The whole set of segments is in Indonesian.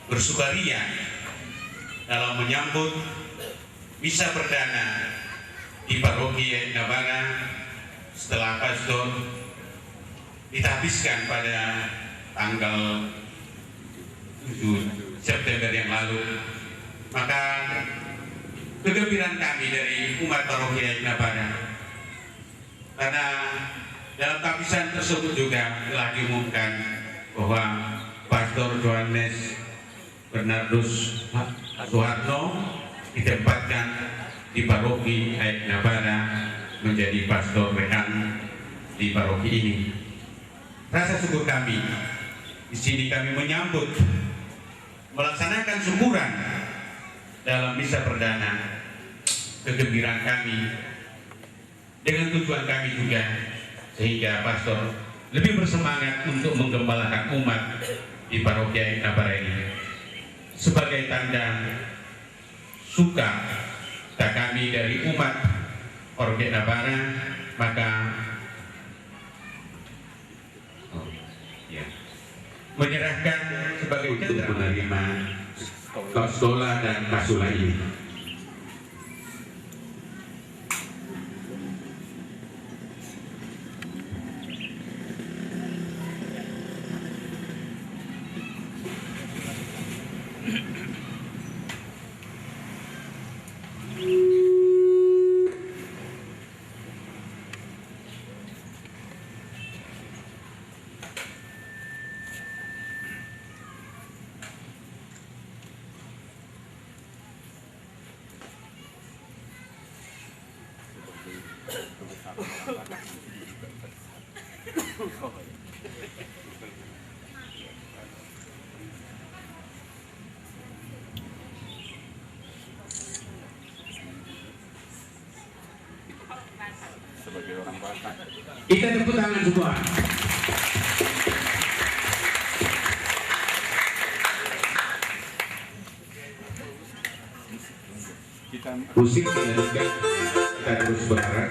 bersukaria dalam menyambut misa perdana di Paroki Nabara setelah pastor ditahbiskan pada tanggal 7 September yang lalu. Maka kegembiraan kami dari umat Paroki Nabara, karena dalam tahbisan tersebut juga telah diumumkan bahwa Pastor Johannes Bernardus Soeharto ditempatkan di Paroki Nabara menjadi pastor rekan di paroki ini. Rasa syukur kami di sini, kami menyambut, melaksanakan syukuran dalam misa perdana. Kegembiraan kami dengan tujuan kami juga, sehingga pastor lebih bersemangat untuk menggembalakan umat di Paroki Nabara ini. Sebagai tanda suka kami dari umat Paroki Nabara, maka menyerahkan sebagai untuk menerima Kostola dan Kasula ini. Kita tepuk tangan semua. Musik dilanjutkan, kita terus berharap.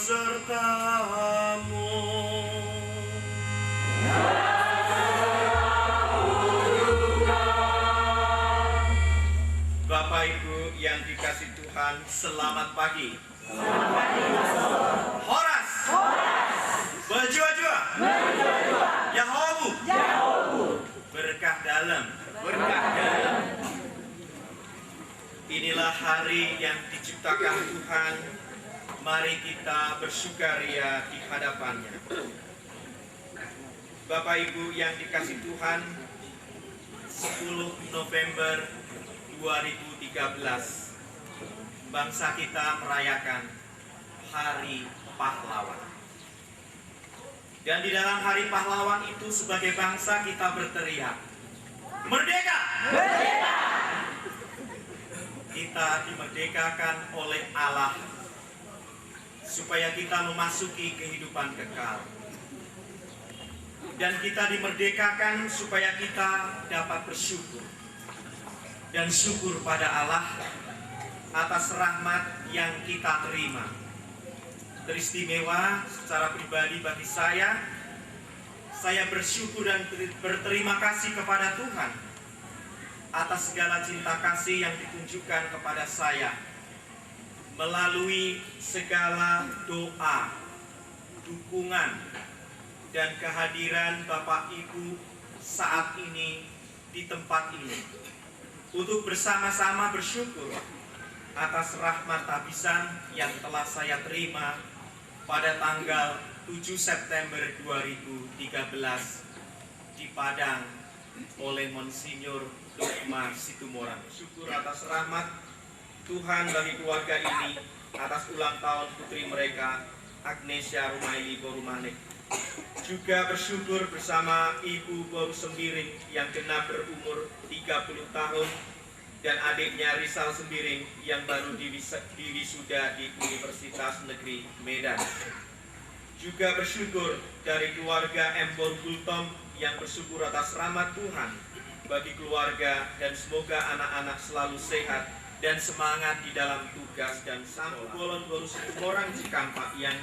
sertamu. Bapak Ibu yang dikasih Tuhan, selamat pagi. Selamat pagi, Pastor. Horas. Berjua-jua. Yahobu. Berkah dalam. Inilah hari yang diciptakan Tuhan. Mari kita bersukaria di hadapannya. Bapak Ibu yang dikasih Tuhan, 10 November 2013, bangsa kita merayakan Hari Pahlawan. Dan di dalam Hari Pahlawan itu sebagai bangsa kita berteriak, merdeka! Merdeka! Kita dimerdekakan oleh Allah supaya kita memasuki kehidupan kekal. Dan kita dimerdekakan supaya kita dapat bersyukur. Dan syukur pada Allah atas rahmat yang kita terima. Teristimewa secara pribadi bagi saya bersyukur dan berterima kasih kepada Tuhan atas segala cinta kasih yang ditunjukkan kepada saya melalui segala doa, dukungan, dan kehadiran Bapak Ibu saat ini di tempat ini untuk bersama-sama bersyukur atas rahmat tabisan yang telah saya terima pada tanggal 7 September 2013 di Padang oleh Monsinyur Dogma Situmorang. Syukur atas rahmat Tuhan bagi keluarga ini atas ulang tahun putri mereka Agnesia Rumaili Borumanik. Juga bersyukur bersama Ibu Boru Sembiring yang genap berumur 30 tahun dan adiknya Rizal Sembiring yang baru diwisuda di Universitas Negeri Medan. Juga bersyukur dari keluarga Empor Gultom yang bersyukur atas rahmat Tuhan bagi keluarga dan semoga anak-anak selalu sehat dan semangat di dalam tugas dan Samu Bolon Boru Situmorang Cikampak yang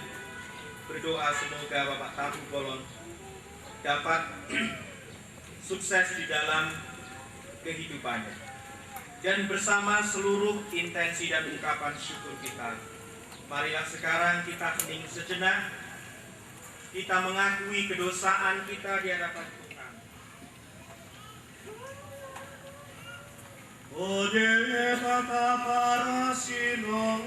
berdoa semoga Bapak Tamu Bolon dapat sukses di dalam kehidupannya. Dan bersama seluruh intensi dan ungkapan syukur kita, marilah sekarang kita hening sejenak, kita mengakui kedosaan kita di hadapan Tuhan. Ode kata para sinoha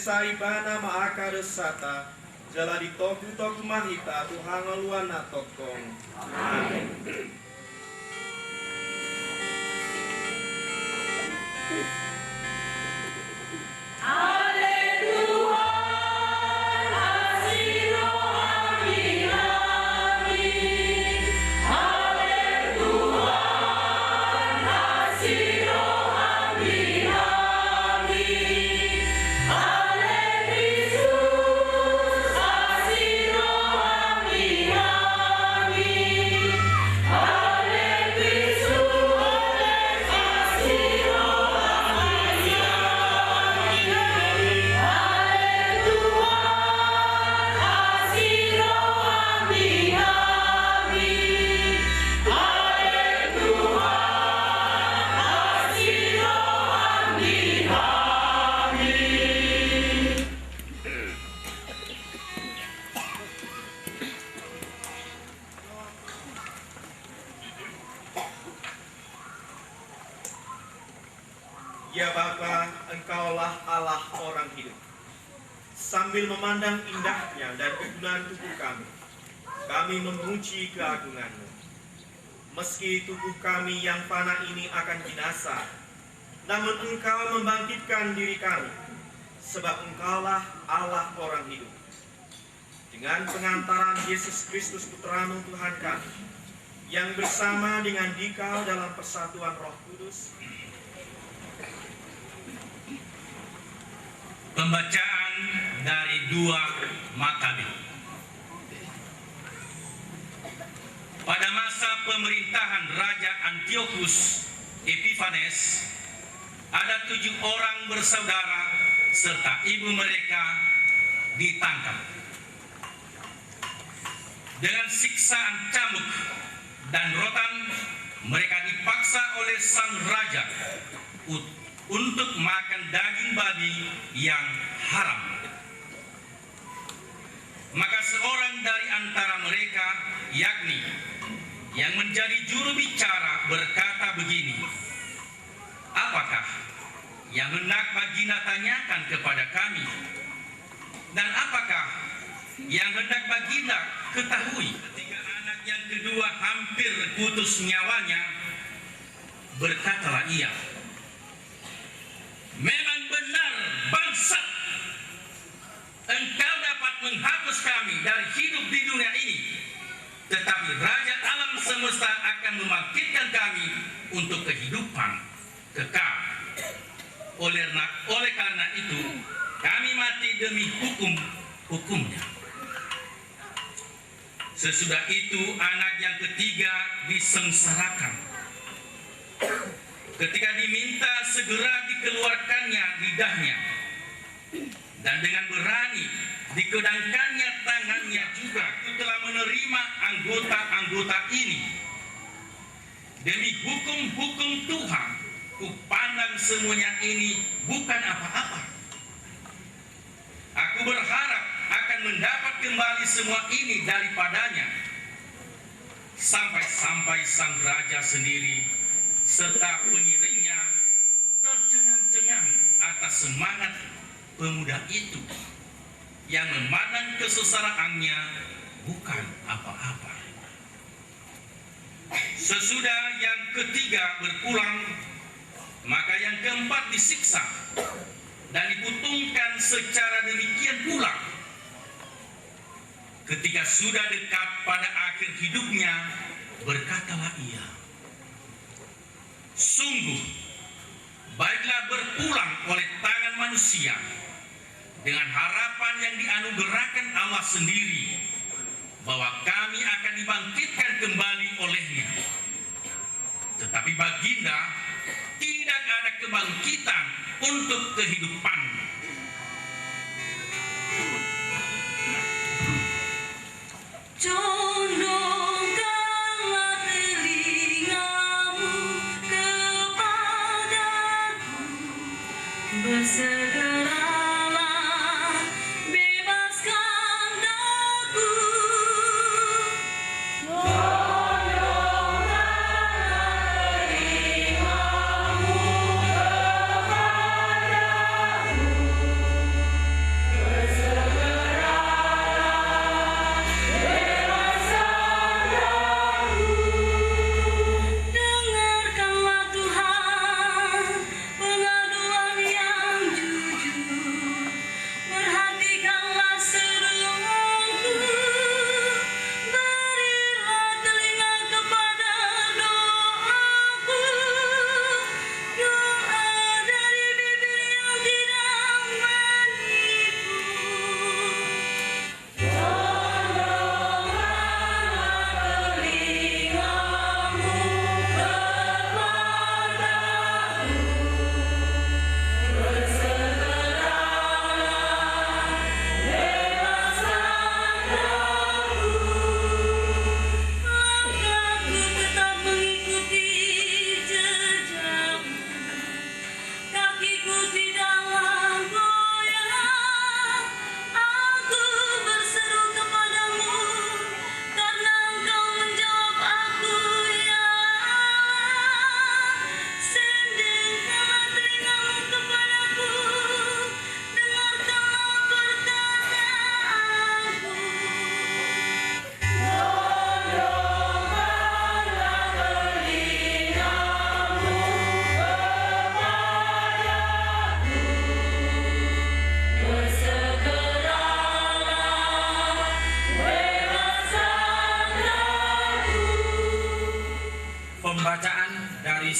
Sai bana maakar sata jala di toku mahita Tuhan luana tokong. Amin. Haleluya, Bapa, Engkaulah Allah orang hidup. Sambil memandang indahnya dan kegunaan tubuh kami memuji keagungan-Mu. Meski tubuh kami yang fana ini akan binasa, namun Engkau membangkitkan diri kami, sebab Engkaulah Allah orang hidup. Dengan pengantaran Yesus Kristus Putra-Mu Tuhan kami, yang bersama dengan Dikau dalam persatuan Roh Kudus. Pembacaan dari 2 Makabi. Pada masa pemerintahan Raja Antiochus Epiphanes, ada 7 orang bersaudara serta ibu mereka ditangkap. Dengan siksaan cambuk dan rotan, mereka dipaksa oleh sang raja untuk makan daging babi yang haram. Maka seorang dari antara mereka, yakni yang menjadi juru bicara, berkata begini, "Apakah yang hendak Baginda tanyakan kepada kami? Dan apakah yang hendak Baginda ketahui?" Ketika anak yang kedua hampir putus nyawanya, berkatalah ia, "Memang benar, bangsat, engkau dapat menghapus kami dari hidup di dunia ini, tetapi Raja alam semesta akan membangkitkan kami untuk kehidupan kekal. Oleh karena itu, kami mati demi hukumnya." Sesudah itu anak yang ketiga disengsarakan. Ketika diminta segera dikeluarkannya lidahnya, dan dengan berani dikedangkannya tangannya juga, "Aku telah menerima anggota-anggota ini. Demi hukum-hukum Tuhan, kupandang semuanya ini bukan apa-apa. Aku berharap akan mendapat kembali semua ini daripadanya." Sampai-sampai sang raja sendiri serta pengiringnya tercengang-cengang atas semangat pemuda itu yang memandang kesesaraannya bukan apa-apa. Sesudah yang ketiga berpulang, maka yang keempat disiksa dan diputungkan secara demikian pula. Ketika sudah dekat pada akhir hidupnya, berkatalah ia, "Sungguh, baiklah berpulang oleh tangan manusia dengan harapan yang dianugerahkan Allah sendiri, bahwa kami akan dibangkitkan kembali olehnya. Tetapi Baginda, tidak ada kebangkitan untuk kehidupan." Condongkanlah telingamu kepadaku, bersegeralah bebaskan aku. Condongkanlah telingamu kepadaku, bersegeralah bebaskan aku. Dengarkanlah Tuhan pengaduan yang jujur.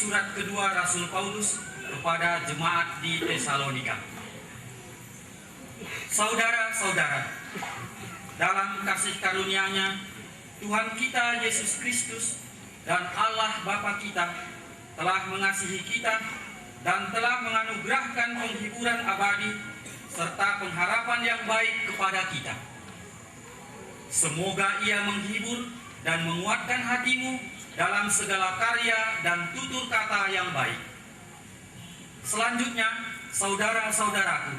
surat kedua Rasul Paulus kepada jemaat di Tesalonika. Saudara-saudara, dalam kasih karunia-Nya, Tuhan kita Yesus Kristus dan Allah Bapa kita telah mengasihi kita dan telah menganugerahkan penghiburan abadi serta pengharapan yang baik kepada kita. Semoga Ia menghibur dan menguatkan hatimu dalam segala karya dan tutur kata yang baik. Selanjutnya, saudara-saudaraku,